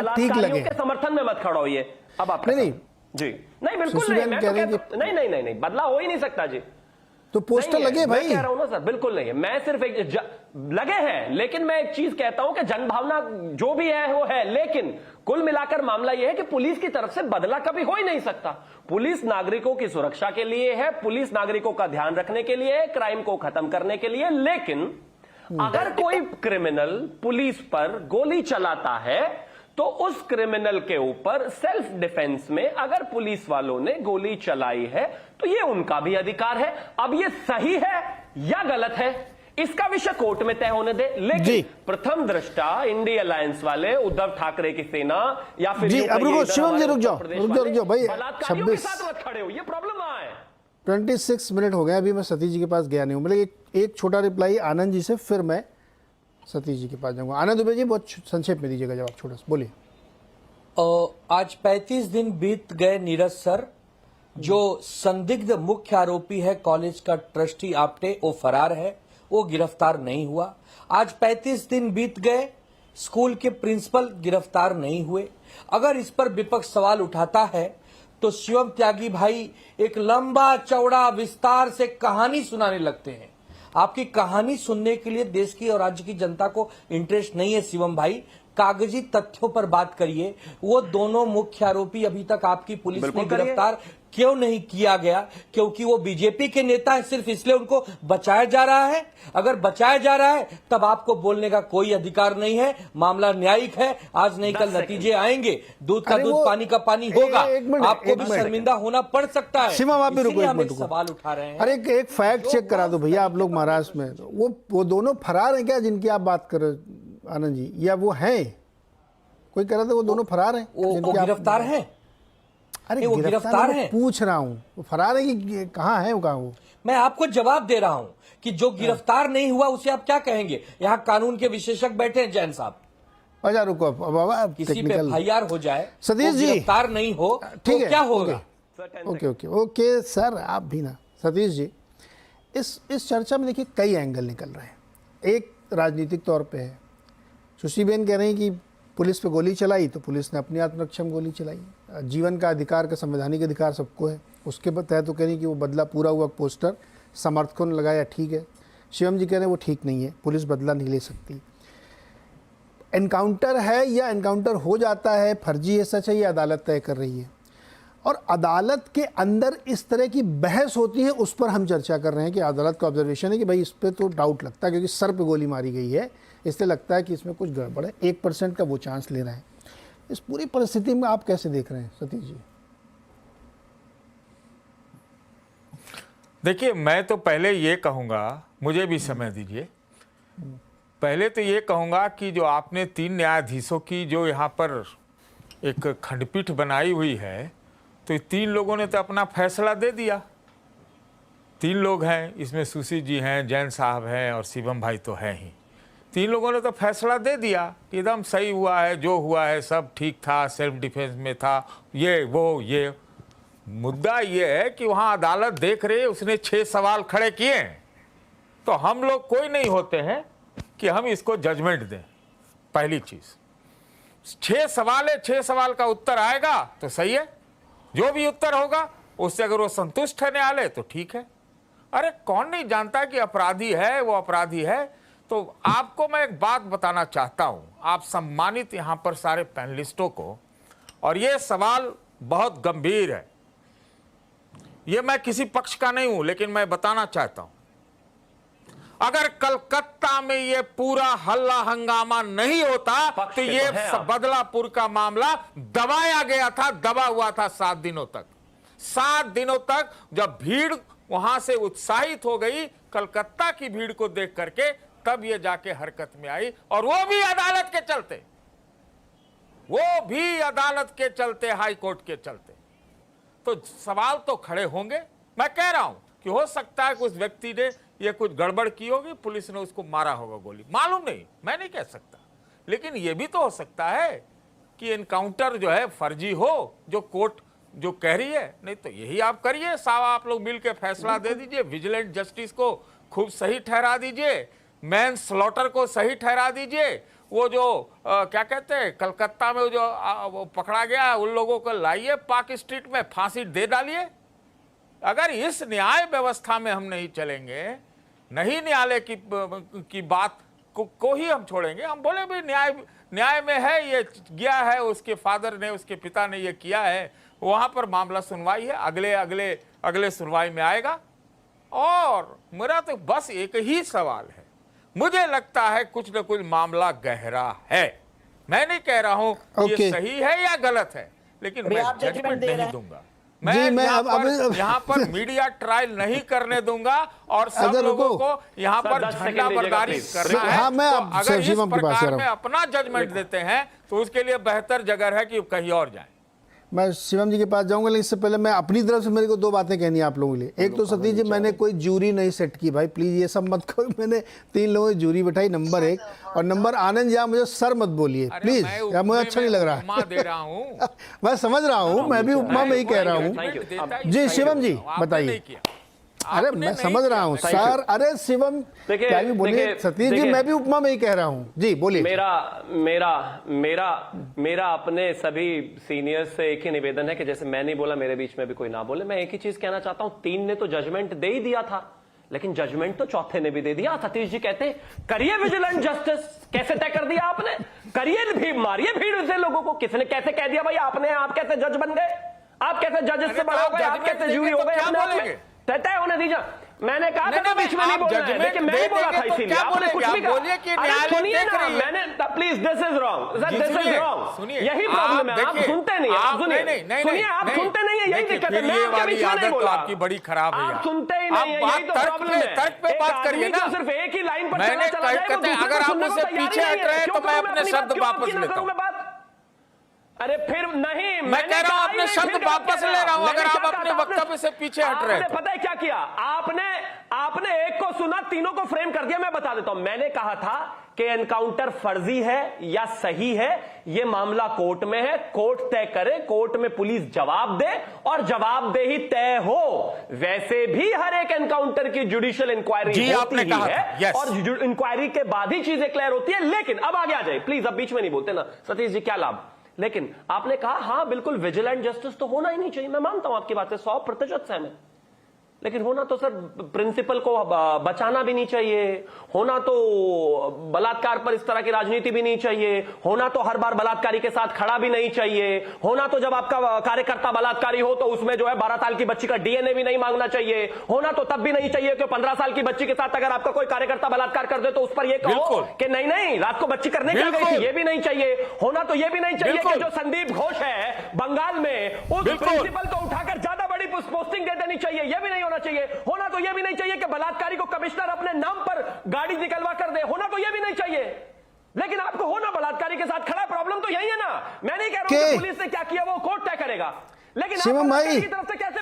ठीक लगे के समर्थन में मत खड़ा होइए। अब आप नहीं जी नहीं बिल्कुल नहीं, मैं तो नहीं नहीं नहीं नहीं बदला हो ही नहीं सकता जी। तो पोस्टर लगे भाई, मैं कह रहा हूं ना सर, बिल्कुल नहीं है। मैं सिर्फ एक लगे हैं, लेकिन मैं एक चीज कहता हूं कि जनभावना जो भी है वो है, लेकिन कुल मिलाकर मामला यह है कि पुलिस की तरफ से बदला कभी हो ही नहीं सकता। पुलिस नागरिकों की सुरक्षा के लिए है, पुलिस नागरिकों का ध्यान रखने के लिए है, क्राइम को खत्म करने के लिए। लेकिन अगर कोई क्रिमिनल पुलिस पर गोली चलाता है तो उस क्रिमिनल के ऊपर सेल्फ डिफेंस में अगर पुलिस वालों ने गोली चलाई है तो यह उनका भी अधिकार है। अब यह सही है या गलत है इसका विषय कोर्ट में तय होने दे, लेकिन प्रथम दृष्टा इंडी अलायंस वाले, उद्धव ठाकरे की सेना या फिर जी, अब रुको शिवम जी, रुक जाओ भाई, बलात्कारियों के साथ मत खड़े हो, ये प्रॉब्लम वहां है। 26 मिनट हो गए, अभी मैं सतीश जी के पास गया नहीं हूँ। मतलब एक छोटा रिप्लाई आनंद जी से, फिर मैं सतीश जी के पास जाऊंगा। आनंद दुबे जी बहुत संक्षेप में दीजिएगा जवाब, छोटा सा बोलिए। आज 35 दिन बीत गए नीरज सर, जो संदिग्ध मुख्य आरोपी है कॉलेज का ट्रस्टी आपटे, वो फरार है, वो गिरफ्तार नहीं हुआ। आज 35 दिन बीत गए, स्कूल के प्रिंसिपल गिरफ्तार नहीं हुए। अगर इस पर विपक्ष सवाल उठाता है तो शिवम त्यागी भाई एक लंबा चौड़ा विस्तार से कहानी सुनाने लगते हैं। आपकी कहानी सुनने के लिए देश की और राज्य की जनता को इंटरेस्ट नहीं है शिवम भाई, कागजी तथ्यों पर बात करिए। वो दोनों मुख्य आरोपी अभी तक आपकी पुलिस ने गिरफ्तार क्यों नहीं किया गया? क्योंकि वो बीजेपी के नेता है, सिर्फ इसलिए उनको बचाया जा रहा है। अगर बचाया जा रहा है तब आपको बोलने का कोई अधिकार नहीं है। मामला न्यायिक है, आज नहीं कल नतीजे आएंगे, दूध का दूध पानी का पानी होगा। आपको भी शर्मिंदा होना पड़ सकता है। शिवम आप भी रुको, हम एक सवाल उठा रहे हैं। अरे एक फैक्ट चेक करा दो भैया, आप लोग महाराष्ट्र में वो दोनों फरार हैं क्या जिनकी आप बात कर रहे आनंद जी, या वो हैं? कोई कह रहा था वो दोनों फरार हैं, वो गिरफ्तार हैं। अरे वो गिरफ्तार है, पूछ रहा हूँ वो फरार है कि कहाँ है? वो मैं आपको जवाब दे रहा हूँ कि जो गिरफ्तार नहीं हुआ उसे आप क्या कहेंगे? यहाँ कानून के विशेषज्ञ बैठे हैं जैन साहब। अच्छा रुको बाबा, किसी पे एफआईआर हो जाए, सतीश जी गिरफ्तार नहीं हो ठीक तो है, क्या होगा? ओके सर, आप भी ना सतीश जी, इस चर्चा में देखिए कई एंगल निकल रहे हैं। एक राजनीतिक तौर पे है, सुशीबेन कह रहे हैं कि पुलिस पे गोली चलाई तो पुलिस ने अपनी आत्मरक्षा में गोली चलाई। जीवन का अधिकार, का संवैधानिक अधिकार सबको है, उसके तहत तो कह रही कि वो बदला पूरा हुआ पोस्टर समर्थकों ने लगाया, ठीक है। शिवम जी कह रहे हैं वो ठीक नहीं है, पुलिस बदला नहीं ले सकती। एनकाउंटर है या एनकाउंटर हो जाता है, फर्जी है, सच है, ये अदालत तय कर रही है। और अदालत के अंदर इस तरह की बहस होती है, उस पर हम चर्चा कर रहे हैं कि अदालत का ऑब्जर्वेशन है कि भाई इस पर तो डाउट लगता है क्योंकि सर पे गोली मारी गई है, इसलिए लगता है कि इसमें कुछ गड़बड़ है। 1% का वो चांस ले रहे हैं। इस पूरी परिस्थिति में आप कैसे देख रहे हैं सतीश जी? देखिए, मैं तो पहले ये कहूँगा, मुझे भी समय दीजिए। पहले तो ये कहूँगा कि जो आपने 3 न्यायाधीशों की जो यहाँ पर एक खंडपीठ बनाई हुई है, तो 3 लोगों ने तो अपना फैसला दे दिया। 3 लोग हैं, इसमें सुशी जी हैं, जैन साहब हैं और शिवम भाई तो हैं ही। 3 लोगों ने तो फैसला दे दिया कि एकदम सही हुआ है, जो हुआ है सब ठीक था, सेल्फ डिफेंस में था, ये वो ये। मुद्दा ये है कि वहाँ अदालत देख रही है, उसने 6 सवाल खड़े किए हैं, तो हम लोग कोई नहीं होते हैं कि हम इसको जजमेंट दें। पहली चीज़, 6 सवाल है, 6 सवाल का उत्तर आएगा तो सही है, जो भी उत्तर होगा उससे अगर वो संतुष्ट है न्यायालय तो ठीक है। अरे कौन नहीं जानता कि अपराधी है वो अपराधी है। तो आपको मैं एक बात बताना चाहता हूं, आप सम्मानित यहां पर सारे पैनलिस्टों को, और ये सवाल बहुत गंभीर है, ये मैं किसी पक्ष का नहीं हूं लेकिन मैं बताना चाहता हूं। अगर कलकत्ता में ये पूरा हल्ला हंगामा नहीं होता तो ये बदलापुर का मामला दबाया गया था, दबा हुआ था 7 दिनों तक। 7 दिनों तक जब भीड़ वहां से उत्साहित हो गई कलकत्ता की भीड़ को देख करके, तब ये जाके हरकत में आई, और वो भी अदालत के चलते, वो भी अदालत के चलते, हाई कोर्ट के चलते। तो सवाल तो खड़े होंगे। मैं कह रहा हूं कि हो सकता है कि उस व्यक्ति ने ये कुछ गड़बड़ की होगी, पुलिस ने उसको मारा होगा गोली, मालूम नहीं, मैं नहीं कह सकता। लेकिन ये भी तो हो सकता है कि एनकाउंटर जो है फर्जी हो, जो कोर्ट जो कह रही है। नहीं तो यही आप करिए साहब, आप लोग मिलकर फैसला दे दीजिए, विजिलेंट जस्टिस को खूब सही ठहरा दीजिए, मैन स्लॉटर को सही ठहरा दीजिए, वो जो क्या कहते हैं कलकत्ता में वो जो वो पकड़ा गया, उन लोगों को लाइए पार्क स्ट्रीट में, फांसी दे डालिए। अगर इस न्याय व्यवस्था में हम नहीं चलेंगे, नहीं न्यायालय की बात को ही हम छोड़ेंगे, हम बोले भी न्याय में है, ये गया है, उसके फादर ने, उसके पिता ने ये किया है, वहां पर मामला सुनवाई है, अगले सुनवाई में आएगा। और मेरा तो बस एक ही सवाल है, मुझे लगता है कुछ न कुछ मामला गहरा है। मैं नहीं कह रहा हूं ये सही है या गलत है, लेकिन मैं जजमेंट नहीं दूंगा। मैं यहाँ पर मीडिया ट्रायल नहीं करने दूंगा और सब लोगों को यहाँ पर झंडा बरदारी करना है। हाँ, मैं तो अगर इस प्रकार में अपना जजमेंट देते हैं तो उसके लिए बेहतर जगह है कि कहीं और जाए। मैं शिवम जी के पास जाऊंगा, लेकिन इससे पहले मैं अपनी तरफ से मेरे को 2 बातें कहनी है आप लोगों के लिए। एक तो सतीश जी, मैंने कोई जूरी नहीं सेट की भाई, प्लीज ये सब मत करो। मैंने 3 लोगों की जूरी बैठाई, नंबर 1। और नंबर आनंद जी, आप मुझे सर मत बोलिए प्लीज, या मुझे अच्छा नहीं लग रहा है। मैं समझ रहा हूँ, मैं भी उपमा में ही कह रहा हूँ। जी शिवम जी बताइए। अरे मैं समझ रहा हूँ सर, अरे शिवम क्या भी बोलिए। सतीश जी मैं भी उपमा में ही कह रहा हूँ, जी बोलिए। मेरा अपने सभी सीनियर से एक ही निवेदन है कि जैसे मैं नहीं बोला, मेरे बीच में भी कोई ना बोले। मैं एक ही चीज कहना चाहता हूँ, 3 ने तो जजमेंट दे ही दिया था, लेकिन जजमेंट तो चौथे ने भी दे दिया। सतीश जी कहते हैं करिए विजिलेंट जस्टिस, कैसे तय कर दिया आपने? करिए भी, मारिए भीड़ से लोगों को। किसने कैसे कह दिया भाई आपने? आप कैसे जज बन गए? आप कैसे जज से बड़ा हो गए? आप कैसे जूरी हो गए? तय होने दीजिए। मैंने कहा था बीच में नहीं बोलना है, लेकिन मैं ही बोला था, इसीलिए आपने कुछ भी कहा। सुनिए ना, मैंने please, this is wrong, this is wrong. यही प्रॉब्लम है, आप सुनते नहीं। आप सुनिए, आप सुनते नहीं है, यही दिक्कत है। मैं आपके बीच में नहीं बोला, आपकी बड़ी खराब है, आप सुनते ही नहीं है, यही तो प्रॉब्लम है। तर्क पे बात करिए ना, सिर्फ एक ही लाइन पर मैंने चला जाए, अगर आप मुझसे पीछे हट रहे हैं तो मैं अपने शब्द वापस लेता हूं। अरे फिर नहीं, मैं कह रहा हूं अपने शब्द वापस ले रहा हूं, अगर आप अपने वक्तव्य से पीछे हट रहे हैं। पता है क्या किया आपने? एक को सुना, तीनों को फ्रेम कर दिया। मैं बता देता हूं, मैंने कहा था कि एनकाउंटर फर्जी है या सही है, यह मामला कोर्ट में है, कोर्ट तय करे, कोर्ट में पुलिस जवाब दे और जवाबदेही तय हो। वैसे भी हर एक एनकाउंटर की जुडिशियल इंक्वायरी होती ही है और इंक्वायरी के बाद ही चीजें क्लियर होती है। लेकिन अब आगे आ जाए प्लीज, अब बीच में नहीं बोलते ना सतीश जी, क्या लाभ। लेकिन आपने कहा हाँ बिल्कुल विजिलेंट जस्टिस तो होना ही नहीं चाहिए। मैं मानता हूं आपकी बातें 100% सहमत, लेकिन होना तो सर प्रिंसिपल को बचाना भी नहीं चाहिए, होना तो बलात्कार पर इस तरह की राजनीति भी नहीं चाहिए, होना तो हर बार बलात्कारी के साथ खड़ा भी नहीं चाहिए, होना तो जब आपका कार्यकर्ता बलात्कारी हो तो उसमें जो है 12 साल की बच्ची का डीएनए भी नहीं मांगना चाहिए, होना तो तब भी नहीं चाहिए कि 15 साल की बच्ची के साथ अगर आपका कोई कार्यकर्ता बलात्कार कर दे तो उस पर यह कहो कि नहीं रात को बच्ची करने के लिए ये भी नहीं चाहिए, होना तो यह भी नहीं चाहिए कि जो संदीप घोष है बंगाल में उस प्रिंसिपल को उठाकर ज्यादा बड़ी पोस्टिंग दे देनी चाहिए, यह भी नहीं होना चाहिए, होना तो यह भी नहीं चाहिए कि बलात्कारी को कमिश्नर अपने नाम पर गाड़ी निकलवा कर दे, होना तो यह भी नहीं चाहिए। लेकिन आपको होना बलात्कारी के साथ खड़ा, प्रॉब्लम तो यही है ना। मैं नहीं कह रहा हूं कि पुलिस ने क्या किया वो कोर्ट तय करेगा, लेकिन शिवम भाई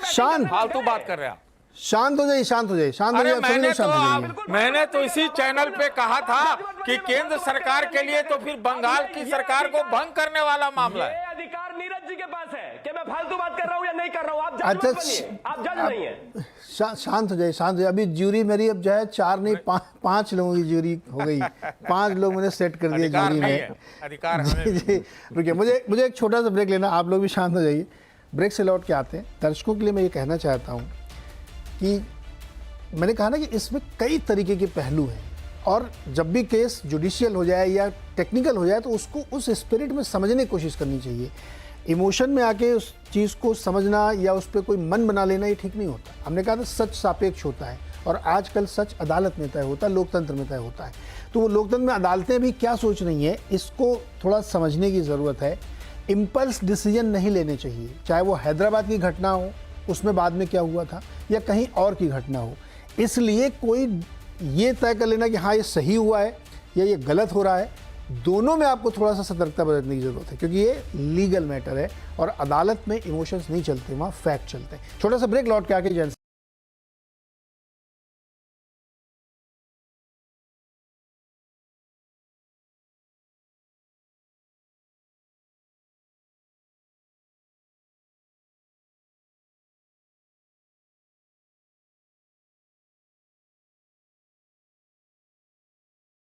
शांत, फालतू बात कर रहे हैं आप। शांत हो जाइए, शांत हो जाइए, शांत हो जाइए। मैंने तो इसी चैनल पे कहा था कि केंद्र सरकार के लिए तो फिर बंगाल की सरकार को भंग करने वाला मामला है। अधिकार नीरज जी के पास है कि मैं फालतू बात कर रहा हूं या नहीं कर रहा हूं। आप जज मत बनिए, आप जज नहीं है। शांत हो जाइए, शांत हो जाइए। अभी ज्यूरी मेरी अब जो है 4 नहीं 5 लोगों की ज्यूरी हो गई। 5 लोग मैंने सेट कर दिए ज्यूरी में। अधिकार जी रुकिए, मुझे एक छोटा सा ब्रेक लेना, आप लोग भी शांत हो जाइए। ब्रेक से लौट के आते हैं। दर्शकों के लिए मैं ये कहना चाहता हूँ कि मैंने कहा ना कि इसमें कई तरीके के पहलू हैं, और जब भी केस जुडिशियल हो जाए या टेक्निकल हो जाए तो उसको उस स्पिरिट में समझने की कोशिश करनी चाहिए। इमोशन में आके उस चीज़ को समझना या उस पर कोई मन बना लेना ये ठीक नहीं होता। हमने कहा था सच सापेक्ष होता है, और आजकल सच अदालत में तय होता है, लोकतंत्र में तय होता है। तो वो लोकतंत्र में अदालतें भी क्या सोच रही हैं, इसको थोड़ा समझने की ज़रूरत है। इम्पल्स डिसीजन नहीं लेने चाहिए, चाहे वो हैदराबाद की घटना हो, उसमें बाद में क्या हुआ था, या कहीं और की घटना हो। इसलिए कोई ये तय कर लेना कि हाँ ये सही हुआ है या ये गलत हो रहा है, दोनों में आपको थोड़ा सा सतर्कता बरतने की ज़रूरत है, क्योंकि ये लीगल मैटर है और अदालत में इमोशंस नहीं चलते, वहाँ फैक्ट चलते हैं। छोटा सा ब्रेक, लौट के आके